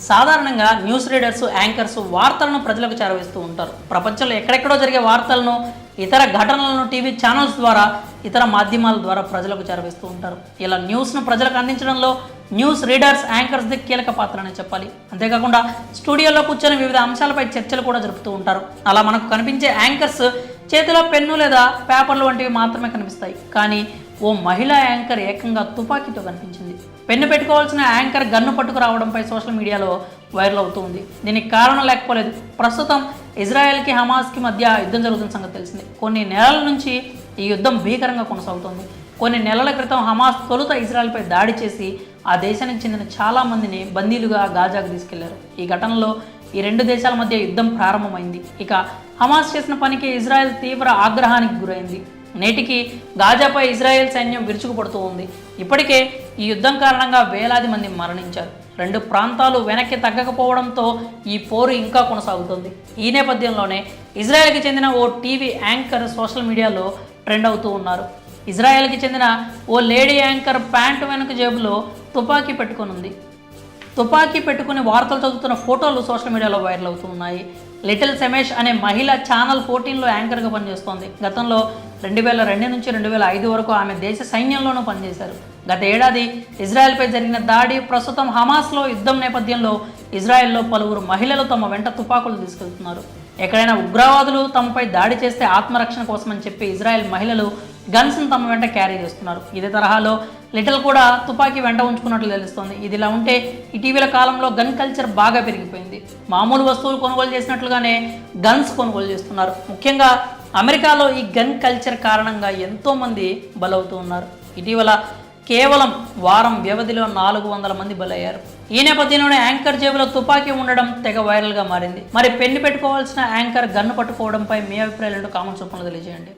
సాధారణంగా news readers, anchors వార్తలను ప్రజలకు చేరవేస్తూ ఉంటారు. ప్రపంచంలో ఎక్కడెక్కడో జరిగే వార్తలను, ఇతర ఘటనలను టీవీ ఛానల్స్ ద్వారా, ఇతర మాధ్యమాల ద్వారా ప్రజలకు చేరవేస్తూ ఉంటారు. ఇలా న్యూస్ను ప్రజలకు అందించడంలో న్యూస్ రీడర్స్, యాంకర్స్ది కీలక పాత్రనే చెప్పాలి. అంతేకాకుండా స్టూడియోలో కూర్చొని వివిధ అంశాలపై చర్చలు కూడా జరుపుతూ ఉంటారు. అలా మనకు కనిపించే యాంకర్స్ చేతిలో పెన్ను లేదా పేపర్లు వంటివి మాత్రమే కనిపిస్తాయి. కానీ ఓ మహిళా యాంకర్ ఏకంగా తుపాకీతో కనిపించింది. పెన్ను పెట్టుకోవాల్సిన యాంకర్ గన్ను పట్టుకురావడంపై సోషల్ మీడియాలో వైరల్ అవుతూ ఉంది. దీనికి కారణం లేకపోలేదు. ప్రస్తుతం ఇజ్రాయెల్కి, హమాస్కి మధ్య యుద్ధం జరుగుతున్న సంగతి తెలిసింది. కొన్ని నెలల నుంచి ఈ యుద్ధం భీకరంగా కొనసాగుతోంది. కొన్ని నెలల క్రితం హమాస్ తొలుత ఇజ్రాయెల్పై దాడి చేసి ఆ దేశానికి చెందిన చాలామందిని బందీలుగా గాజాకు తీసుకెళ్లారు. ఈ ఘటనలో ఈ రెండు దేశాల మధ్య యుద్ధం ప్రారంభమైంది. ఇక హమాస్ చేసిన పనికి ఇజ్రాయెల్ తీవ్ర ఆగ్రహానికి గురైంది. నేటికి గాజాపై ఇజ్రాయెల్ సైన్యం విరుచుకుపడుతూ ఉంది. ఇప్పటికే ఈ యుద్ధం కారణంగా వేలాది మంది మరణించారు. రెండు ప్రాంతాలు వెనక్కి తగ్గకపోవడంతో ఈ పోరు ఇంకా కొనసాగుతుంది. ఈ నేపథ్యంలోనే ఇజ్రాయెల్కి చెందిన ఓ టీవీ యాంకర్ సోషల్ మీడియాలో ట్రెండ్ అవుతూ ఉన్నారు. ఇజ్రాయెల్కి చెందిన ఓ లేడీ యాంకర్ ప్యాంటు వెనుక జేబులో తుపాకీ పెట్టుకుని తుపాకీ పెట్టుకుని వార్తలు చదువుతున్న ఫోటోలు సోషల్ మీడియాలో వైరల్ అవుతూ ఉన్నాయి. లిటిల్ సెమేష్ అనే మహిళ ఛానల్ 14లో యాంకర్గా పనిచేస్తోంది. గతంలో 2002 నుంచి 2005 వరకు ఆమె దేశ సైన్యంలోనూ పనిచేశారు. గత ఏడాది ఇజ్రాయెల్పై జరిగిన దాడి, ప్రస్తుతం హమాస్లో యుద్ధం నేపథ్యంలో ఇజ్రాయెల్లో పలువురు మహిళలు తమ వెంట తుపాకులు తీసుకెళ్తున్నారు. ఎక్కడైనా ఉగ్రవాదులు తమపై దాడి చేస్తే ఆత్మరక్షణ కోసమని చెప్పి ఇజ్రాయెల్ మహిళలు గన్స్ను తమ వెంట క్యారీ చేస్తున్నారు. ఇదే తరహాలో లిటిల్ కూడా తుపాకీ వెంట ఉంచుకున్నట్లు తెలుస్తోంది. ఇదిలా ఉంటే ఇటీవల కాలంలో గన్ కల్చర్ బాగా పెరిగిపోయింది. మామూలు వస్తువులు కొనుగోలు చేసినట్లుగానే గన్స్ కొనుగోలు చేస్తున్నారు. ముఖ్యంగా అమెరికాలో ఈ గన్ కల్చర్ కారణంగా ఎంతోమంది బలవుతూ ఉన్నారు. ఇటీవల కేవలం వారం వ్యవధిలో 400 మంది బలయ్యారు. ఈ నేపథ్యంలోనే యాంకర్ జేబులో తుపాకీ ఉండడం తెగ వైరల్గా మారింది. మరి పెన్ను పెట్టుకోవాల్సిన యాంకర్ గన్ను పట్టుకోవడంపై మీ అభిప్రాయాలు కామెంట్స్ రూపంలో తెలియజేయండి.